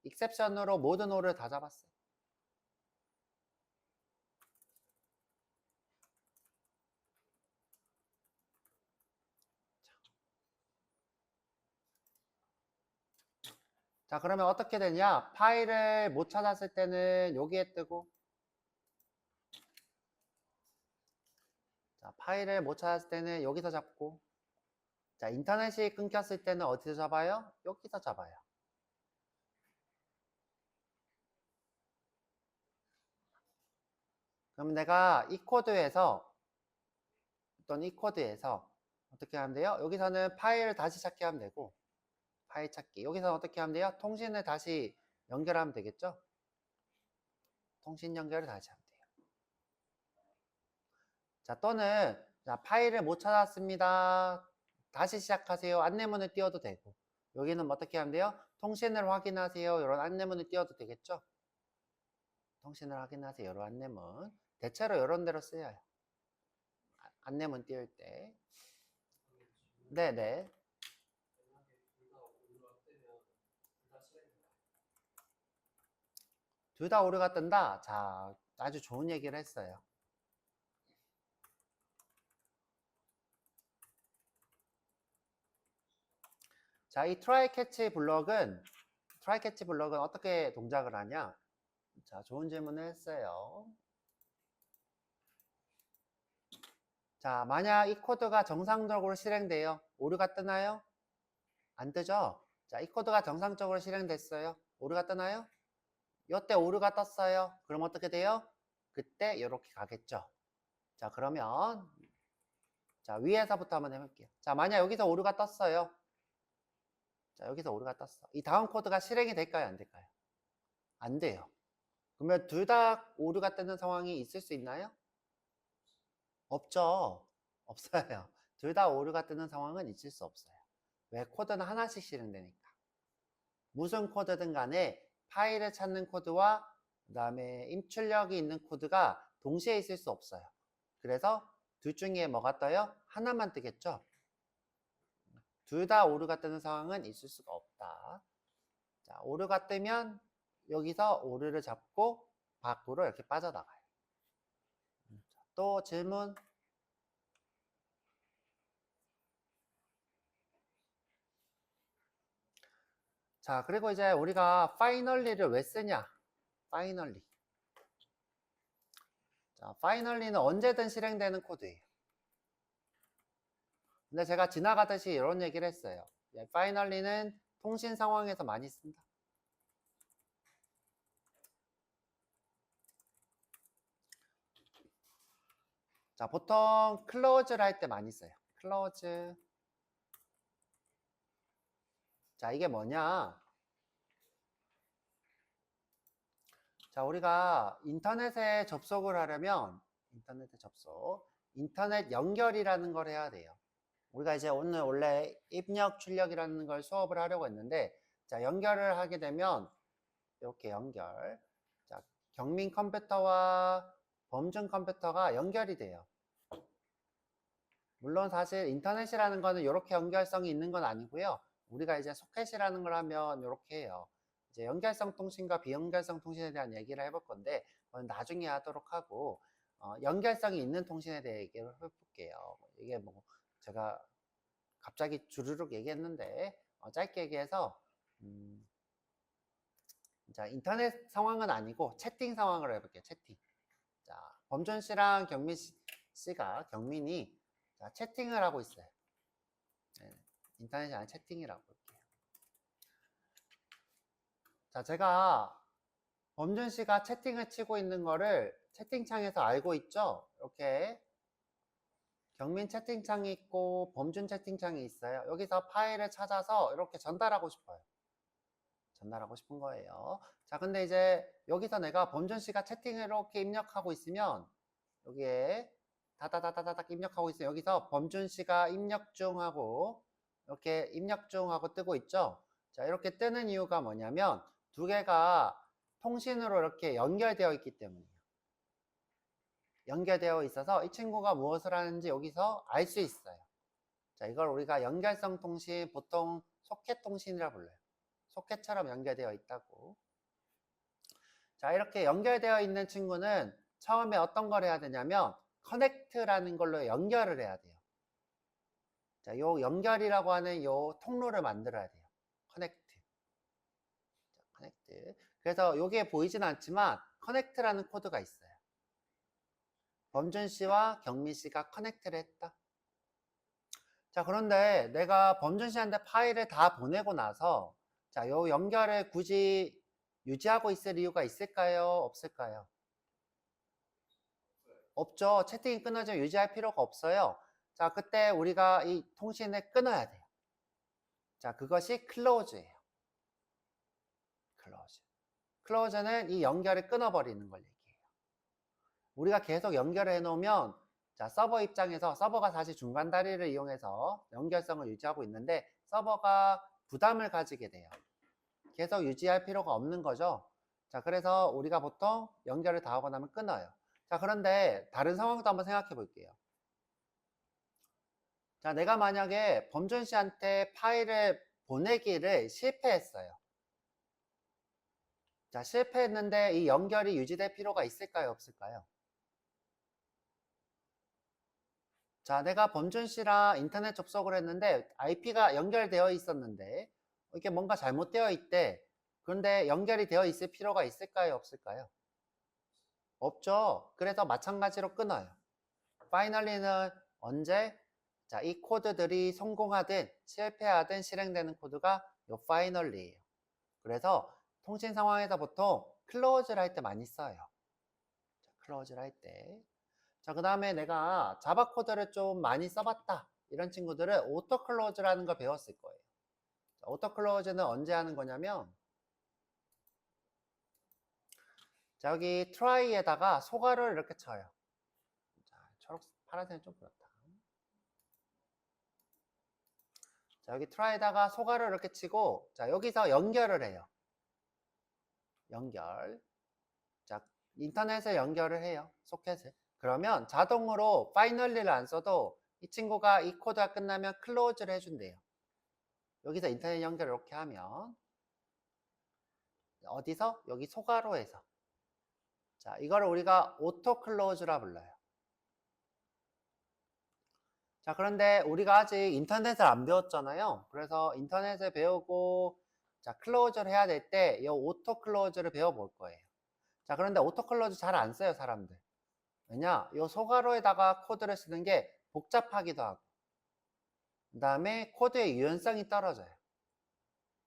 익셉션으로 모든 오를 다 잡았어요. 자, 그러면 어떻게 되냐? 파일을 못 찾았을 때는 여기에 뜨고, 자, 파일을 못 찾았을 때는 여기서 잡고, 자, 인터넷이 끊겼을 때는 어디서 잡아요? 여기서 잡아요. 그럼 내가 이 코드에서 어떤 이 코드에서 어떻게 하면 돼요? 여기서는 파일을 다시 찾기 하면 되고, 파일 찾기. 여기서 어떻게 하면 돼요? 통신을 다시 연결하면 되겠죠? 통신 연결을 다시 하면 돼요. 자, 또는 자, 파일을 못 찾았습니다. 다시 시작하세요. 안내문을 띄워도 되고, 여기는 어떻게 하면 돼요? 통신을 확인하세요. 이런 안내문을 띄워도 되겠죠? 통신을 확인하세요. 이런 안내문. 대체로 이런 데로 쓰여요. 안내문 띄울 때. 네네. 둘 다 오류가 뜬다. 자, 아주 좋은 얘기를 했어요. 자, 이 트라이 캐치 블럭은 어떻게 동작을 하냐? 자, 좋은 질문을 했어요. 자, 만약 이 코드가 정상적으로 실행돼요. 오류가 뜨나요? 안 뜨죠? 자, 이 코드가 정상적으로 실행됐어요. 오류가 뜨나요? 이때 오류가 떴어요. 그럼 어떻게 돼요? 그때 이렇게 가겠죠. 자, 그러면 자, 위에서부터 한번 해볼게요. 자, 만약 여기서 오류가 떴어요. 자, 여기서 오류가 떴어. 이 다음 코드가 실행이 될까요? 안 될까요? 안 돼요. 그러면 둘 다 오류가 뜨는 상황이 있을 수 있나요? 없죠. 없어요. 둘 다 오류가 뜨는 상황은 있을 수 없어요. 왜? 코드는 하나씩 실행되니까. 무슨 코드든 간에 파일을 찾는 코드와 그 다음에 입출력이 있는 코드가 동시에 있을 수 없어요. 그래서 둘 중에 뭐가 떠요? 하나만 뜨겠죠? 둘 다 오류가 뜨는 상황은 있을 수가 없다. 자, 오류가 뜨면 여기서 오류를 잡고 밖으로 이렇게 빠져나가요. 또 질문? 자, 그리고 이제 우리가 finally를 왜 쓰냐? finally. 자, finally는 언제든 실행되는 코드예요. 근데 제가 지나가듯이 이런 얘기를 했어요. finally는 통신 상황에서 많이 쓴다. 자, 보통 close를 할 때 많이 써요. close. 자, 이게 뭐냐? 자, 우리가 인터넷에 접속을 하려면 인터넷 연결이라는 걸 해야 돼요. 우리가 이제 오늘 원래 입력 출력이라는 걸 수업을 하려고 했는데, 자, 연결을 하게 되면 이렇게 연결. 자, 경민 컴퓨터와 범준 컴퓨터가 연결이 돼요. 물론 사실 인터넷이라는 거는 이렇게 연결성이 있는 건 아니고요. 우리가 이제 소켓이라는 걸 하면 이렇게 해요. 이제 연결성 통신과 비연결성 통신에 대한 얘기를 해볼 건데, 그건 나중에 하도록 하고, 연결성이 있는 통신에 대해 얘기를 해볼게요. 이게 뭐 제가 갑자기 주르륵 얘기했는데, 짧게 얘기해서 자, 인터넷 상황은 아니고 채팅 상황을 해볼게요. 채팅. 자, 범준 씨랑 경민이 자, 채팅을 하고 있어요. 네, 인터넷이 아니라 채팅이라고 볼게요. 자, 제가 범준 씨가 채팅을 치고 있는 거를 채팅창에서 알고 있죠? 이렇게 경민 채팅창이 있고 범준 채팅창이 있어요. 여기서 파일을 찾아서 이렇게 전달하고 싶어요. 전달하고 싶은 거예요. 자, 근데 이제 여기서 내가 범준 씨가 채팅을 이렇게 입력하고 있으면 여기에 다다다다닥 입력하고 있어요. 여기서 범준 씨가 입력 중 하고 이렇게 입력 중 하고 뜨고 있죠. 자, 이렇게 뜨는 이유가 뭐냐면 두 개가 통신으로 이렇게 연결되어 있기 때문이에요. 연결되어 있어서 이 친구가 무엇을 하는지 여기서 알 수 있어요. 자, 이걸 우리가 연결성 통신, 보통 소켓 통신이라 불러요. 소켓처럼 연결되어 있다고. 자, 이렇게 연결되어 있는 친구는 처음에 어떤 걸 해야 되냐면 커넥트라는 걸로 연결을 해야 돼요. 자, 요 연결이라고 하는 요 통로를 만들어야 돼요. 커넥트. 자, 커넥트. 그래서 요게 보이진 않지만 커넥트라는 코드가 있어요. 범준 씨와 경민 씨가 커넥트를 했다. 자, 그런데 내가 범준 씨한테 파일을 다 보내고 나서 자, 요 연결을 굳이 유지하고 있을 이유가 있을까요? 없을까요? 없죠. 채팅이 끊어지면 유지할 필요가 없어요. 자, 그때 우리가 이 통신을 끊어야 돼요. 자, 그것이 클로즈예요. 클로즈. 클로즈는 이 연결을 끊어버리는 걸 얘기해요. 우리가 계속 연결을 해놓으면 자, 서버 입장에서 서버가 사실 중간 다리를 이용해서 연결성을 유지하고 있는데 서버가 부담을 가지게 돼요. 계속 유지할 필요가 없는 거죠. 자, 그래서 우리가 보통 연결을 다 하고 나면 끊어요. 자, 그런데 다른 상황도 한번 생각해 볼게요. 자, 내가 만약에 범준 씨한테 파일을 보내기를 실패했어요. 자, 실패했는데 이 연결이 유지될 필요가 있을까요? 없을까요? 자, 내가 범준 씨랑 인터넷 접속을 했는데 IP가 연결되어 있었는데 이게 뭔가 잘못되어 있대. 그런데 연결이 되어 있을 필요가 있을까요? 없을까요? 없죠. 그래서 마찬가지로 끊어요. 파이널리는 언제? 자, 이 코드들이 성공하든 실패하든 실행되는 코드가 요 파이널리예요. 그래서 통신 상황에서 보통 클로즈를 할 때 많이 써요. 자, 클로즈를 할 때. 자, 그 다음에 내가 자바 코드를 좀 많이 써봤다. 이런 친구들은 오토 클로즈라는 걸 배웠을 거예요. 자, 오토 클로즈는 언제 하는 거냐면 자, 여기 try에다가 소괄호를 이렇게 쳐요. 자, 초록, 파란색은 좀 그렇다. 자, 여기 try에다가 소괄호를 이렇게 치고 자, 여기서 연결을 해요. 연결. 자, 인터넷에 연결을 해요. 소켓을. 그러면 자동으로 파이널리를 안 써도 이 친구가 이 코드가 끝나면 클로즈를 해준대요. 여기서 인터넷 연결을 이렇게 하면 어디서? 여기 소괄호에서. 자, 이거를 우리가 오토 클로즈라 불러요. 자, 그런데 우리가 아직 인터넷을 안 배웠잖아요. 그래서 인터넷을 배우고 자, 클로즈를 해야 될 때 이 오토 클로즈를 배워볼 거예요. 자, 그런데 오토 클로즈 잘 안 써요, 사람들. 왜냐? 이 소괄호에다가 코드를 쓰는 게 복잡하기도 하고 그 다음에 코드의 유연성이 떨어져요.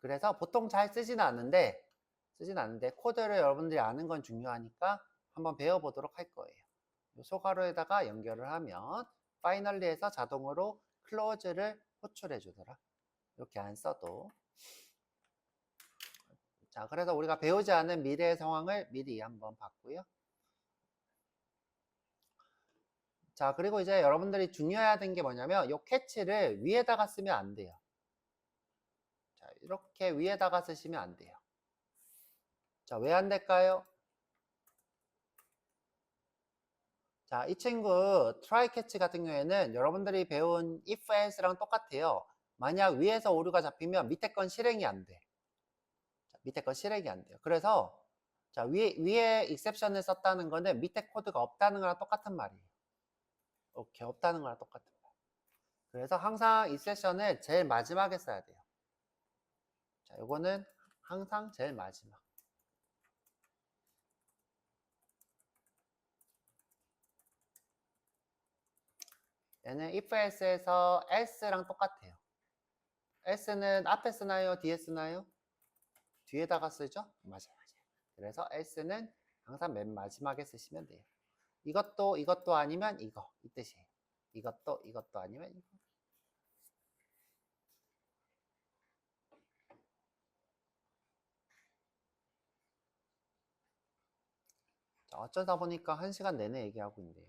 그래서 보통 잘 쓰지는 않는데 코드를 여러분들이 아는 건 중요하니까 한번 배워보도록 할 거예요. 이 소괄호에다가 연결을 하면 파이널리에서 자동으로 클로즈를 호출해 주더라. 이렇게 안 써도. 자, 그래서 우리가 배우지 않은 미래의 상황을 미리 한번 봤고요. 자, 그리고 이제 여러분들이 중요해야 되는 게 뭐냐면 이 캐치를 위에다가 쓰면 안 돼요. 자, 이렇게 위에다가 쓰시면 안 돼요. 자, 왜 안 될까요? 자, 이 친구 try catch 같은 경우에는 여러분들이 배운 if else랑 똑같아요. 만약 위에서 오류가 잡히면 밑에 건 실행이 안 돼. 자, 밑에 건 실행이 안 돼요. 그래서 자, 위에 exception을 썼다는 거는 밑에 코드가 없다는 거랑 똑같은 말이에요. 오케이, 없다는 거랑 똑같은 말. 그래서 항상 exception을 제일 마지막에 써야 돼요. 자, 요거는 항상 제일 마지막. 얘는 if else에서 else랑 똑같아요. else는 앞에 쓰나요? 뒤에 쓰나요? 뒤에다가 쓰죠? 맞아요. 그래서 else는 항상 맨 마지막에 쓰시면 돼요. 이것도 아니면 이거, 이 뜻이에요. 이것도 아니면 이거. 자, 어쩌다 보니까 1시간 내내 얘기하고 있네.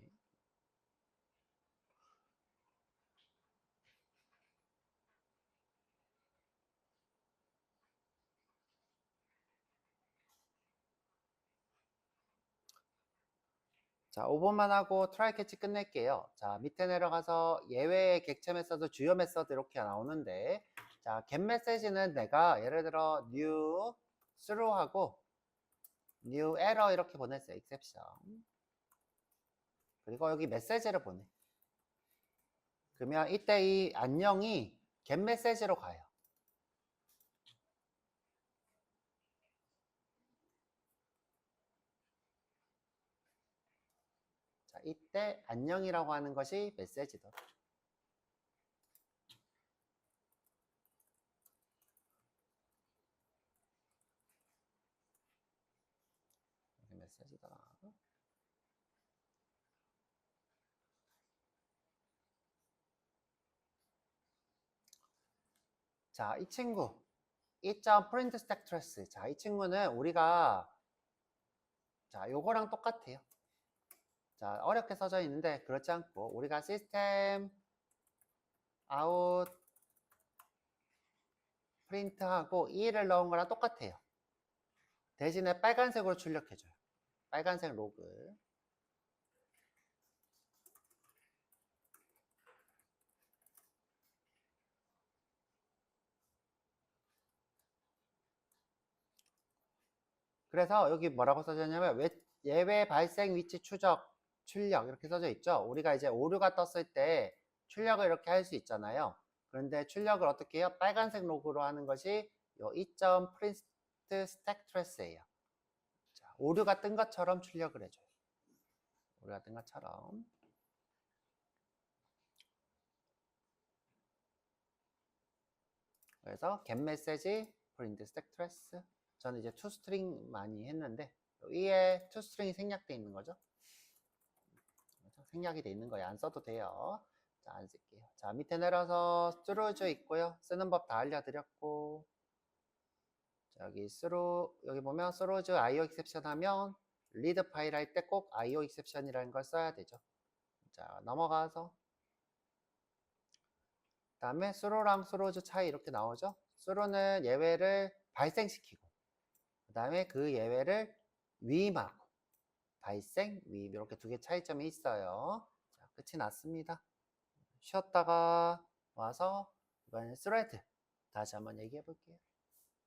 자, 5번만 하고 트라이 캐치 끝낼게요. 자, 밑에 내려가서 예외의 객체 메서드, 주요 메서드 이렇게 나오는데, 자, get 메시지는 내가 예를 들어 new through하고 new error 이렇게 보냈어요. exception. 그리고 여기 메시지를 보내. 그러면 이때 이 안녕이 get 메시지로 가요. 자, 이때 안녕이라고 하는 것이 메시지더라. 메시지더라. 자, 이 친구 print stack trace. 자, 이 친구는 우리가 자, 요거랑 똑같아요. 자, 어렵게 써져 있는데 그렇지 않고 우리가 시스템 아웃 프린트하고 2를 넣은 거랑 똑같아요. 대신에 빨간색으로 출력해줘요. 빨간색 로그. 그래서 여기 뭐라고 써져 있냐면 예외 발생 위치 추적 출력 이렇게 써져 있죠. 우리가 이제 오류가 떴을 때 출력을 이렇게 할 수 있잖아요. 그런데 출력을 어떻게 해요? 빨간색 로그로 하는 것이 요 print stack trace예요. 자, 오류가 뜬 것처럼 출력을 해줘요. 오류가 뜬 것처럼. 그래서 get message, print stack trace. 저는 이제 toString 많이 했는데 위에 toString이 생략돼 있는 거죠. 생략이 돼 있는 거예요. 안 써도 돼요. 자, 안 쓸게요. 자, 밑에 내려서 through즈 있고요. 쓰는 법 다 알려드렸고. 자, 여기 보면 through즈 IO exception 하면 read 파일 할 때 꼭 IO exception이라는 걸 써야 되죠. 자, 넘어가서 그다음에 through랑 through즈 차이 이렇게 나오죠. through는 예외를 발생시키고 그다음에 그 예외를 위임하고 발생, 위임 이렇게 두 개 차이점이 있어요. 자, 끝이 났습니다. 쉬었다가 와서 이번엔 thread 다시 한번 얘기해 볼게요.